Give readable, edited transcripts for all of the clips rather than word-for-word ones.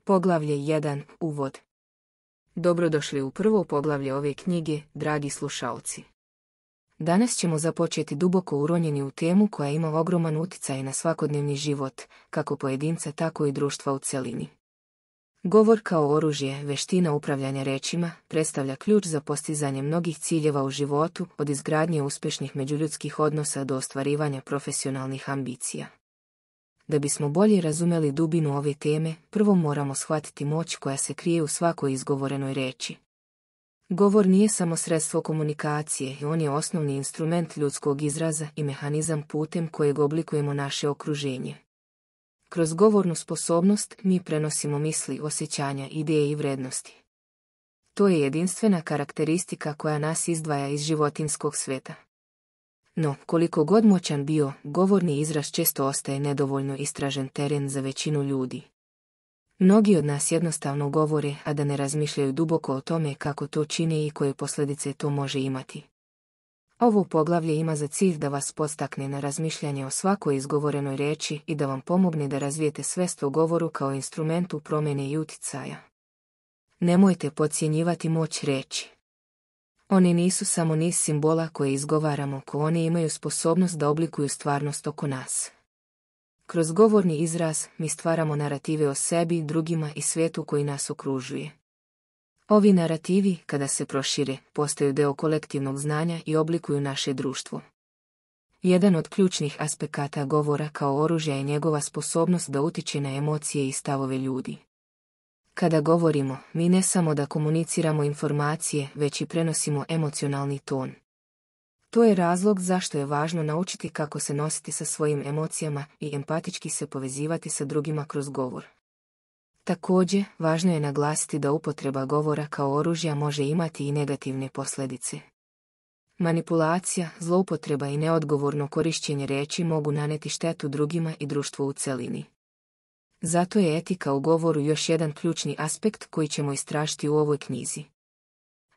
Poglavlje 1. Uvod. Dobrodošli u prvo poglavlje ove knjige, dragi slušaoci. Danas ćemo započeti duboko uronjeni u temu koja ima ogroman utjecaj na svakodnevni život, kako pojedinca tako i društva u celini. Govor kao oružje, veština upravljanja rečima, predstavlja ključ za postizanje mnogih ciljeva u životu, od izgradnje uspješnih međuljudskih odnosa do ostvarivanja profesionalnih ambicija. Da bismo bolje razumjeli dubinu ove teme, prvo moramo shvatiti moć koja se krije u svakoj izgovorenoj reči. Govor nije samo sredstvo komunikacije, on je osnovni instrument ljudskog izraza i mehanizam putem kojeg oblikujemo naše okruženje. Kroz govornu sposobnost mi prenosimo misli, osjećanja, ideje i vrednosti. To je jedinstvena karakteristika koja nas izdvaja iz životinjskog sveta. No, koliko god moćan bio, govorni izraz često ostaje nedovoljno istražen teren za većinu ljudi. Mnogi od nas jednostavno govore, a da ne razmišljaju duboko o tome kako to čine i koje posljedice to može imati. Ovo poglavlje ima za cilj da vas podstakne na razmišljanje o svakoj izgovorenoj riječi i da vam pomogne da razvijete svijest o govoru kao instrumentu promjene i utjecaja. Nemojte podcjenjivati moć riječi. Oni nisu samo niz simbola koje izgovaramo, oni imaju sposobnost da oblikuju stvarnost oko nas. Kroz govorni izraz mi stvaramo narative o sebi, drugima i svijetu koji nas okružuje. Ovi narativi, kada se prošire, postaju deo kolektivnog znanja i oblikuju naše društvo. Jedan od ključnih aspekata govora kao oružja je njegova sposobnost da utiče na emocije i stavove ljudi. Kada govorimo, mi ne samo da komuniciramo informacije, već i prenosimo emocionalni ton. To je razlog zašto je važno naučiti kako se nositi sa svojim emocijama i empatički se povezivati sa drugima kroz govor. Također, važno je naglasiti da upotreba govora kao oružja može imati i negativne posljedice. Manipulacija, zloupotreba i neodgovorno korištenje riječi mogu nanijeti štetu drugima i društvu u celini. Zato je etika u govoru još jedan ključni aspekt koji ćemo istražiti u ovoj knjizi.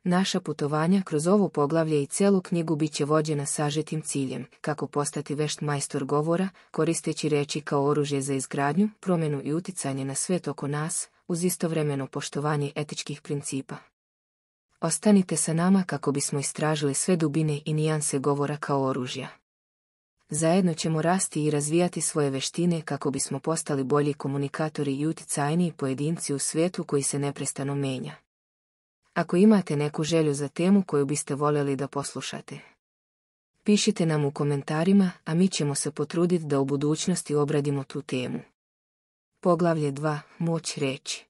Naša putovanja kroz ovo poglavlje i cijelu knjigu bit će vođena sažetim ciljem, kako postati vešt majstor govora, koristeći riječi kao oružje za izgradnju, promjenu i utjecanje na svijet oko nas, uz istovremeno poštovanje etičkih principa. Ostanite sa nama kako bismo istražili sve dubine i nijanse govora kao oružja. Zajedno ćemo rasti i razvijati svoje veštine kako bismo postali bolji komunikatori i utjecajniji pojedinci u svijetu koji se neprestano menja. Ako imate neku želju za temu koju biste voljeli da poslušate, pišite nam u komentarima, a mi ćemo se potruditi da u budućnosti obradimo tu temu. Poglavlje 2. Moć riječi.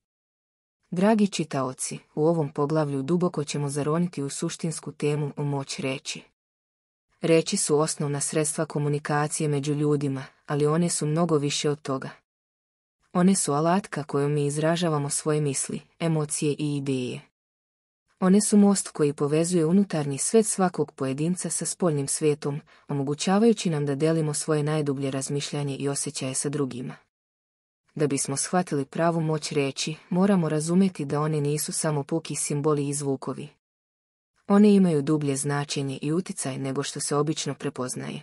Dragi čitaoci, u ovom poglavlju duboko ćemo zaroniti u suštinsku temu o moć riječi. Riječi su osnovna sredstva komunikacije među ljudima, ali one su mnogo više od toga. One su alatka kojom mi izražavamo svoje misli, emocije i ideje. One su most koji povezuje unutarnji svijet svakog pojedinca sa spoljnim svijetom, omogućavajući nam da delimo svoje najdublje razmišljanje i osjećaje sa drugima. Da bismo shvatili pravu moć riječi, moramo razumjeti da one nisu samo puki simboli i zvukovi. One imaju dublje značenje i utjecaj nego što se obično prepoznaje.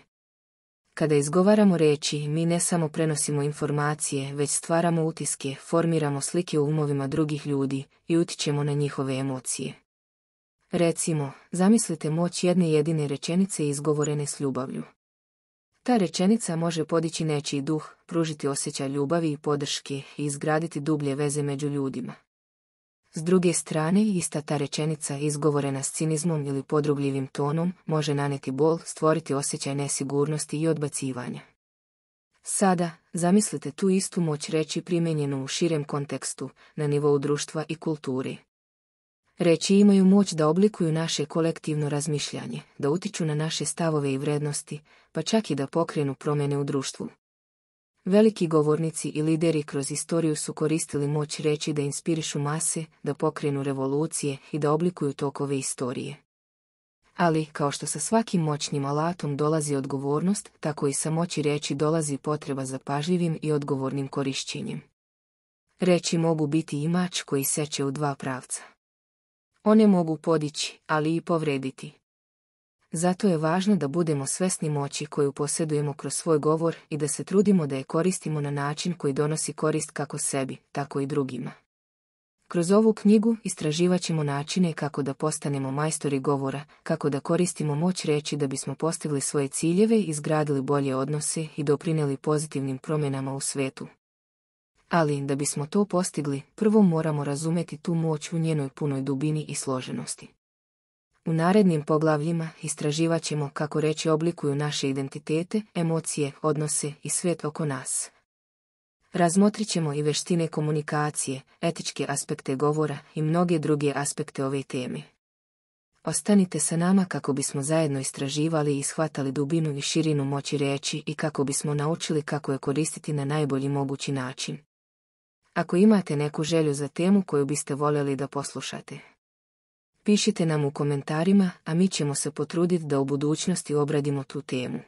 Kada izgovaramo riječi, mi ne samo prenosimo informacije, već stvaramo utiske, formiramo slike u umovima drugih ljudi i utičemo na njihove emocije. Recimo, zamislite moć jedne jedine rečenice izgovorene s ljubavlju. Ta rečenica može podići nečiji duh, pružiti osjećaj ljubavi i podrške i izgraditi dublje veze među ljudima. S druge strane, ista ta rečenica izgovorena s cinizmom ili podrugljivim tonom može nanijeti bol, stvoriti osjećaj nesigurnosti i odbacivanja. Sada, zamislite tu istu moć reći primijenjenu u širem kontekstu, na nivou društva i kulturi. Riječi imaju moć da oblikuju naše kolektivno razmišljanje, da utiču na naše stavove i vrednosti, pa čak i da pokrenu promjene u društvu. Veliki govornici i lideri kroz istoriju su koristili moć riječi da inspirišu mase, da pokrenu revolucije i da oblikuju tokove istorije. Ali, kao što sa svakim moćnim alatom dolazi odgovornost, tako i sa moći riječi dolazi potreba za pažljivim i odgovornim korišćenjem. Riječi mogu biti i mač koji seče u dva pravca. One mogu podići, ali i povrediti. Zato je važno da budemo svesni moći koju posjedujemo kroz svoj govor i da se trudimo da je koristimo na način koji donosi korist kako sebi, tako i drugima. Kroz ovu knjigu istraživat ćemo načine kako da postanemo majstori govora, kako da koristimo moć reči da bismo postigli svoje ciljeve, izgradili bolje odnose i doprinijeli pozitivnim promjenama u svetu. Ali, da bismo to postigli, prvo moramo razumjeti tu moć u njenoj punoj dubini i složenosti. U narednim poglavljima istraživat ćemo kako reči oblikuju naše identitete, emocije, odnose i svijet oko nas. Razmotrit ćemo i vještine komunikacije, etičke aspekte govora i mnoge druge aspekte ove teme. Ostanite sa nama kako bismo zajedno istraživali i shvatali dubinu i širinu moći riječi i kako bismo naučili kako je koristiti na najbolji mogući način. Ako imate neku želju za temu koju biste voljeli da poslušate, pišite nam u komentarima, a mi ćemo se potruditi da u budućnosti obradimo tu temu.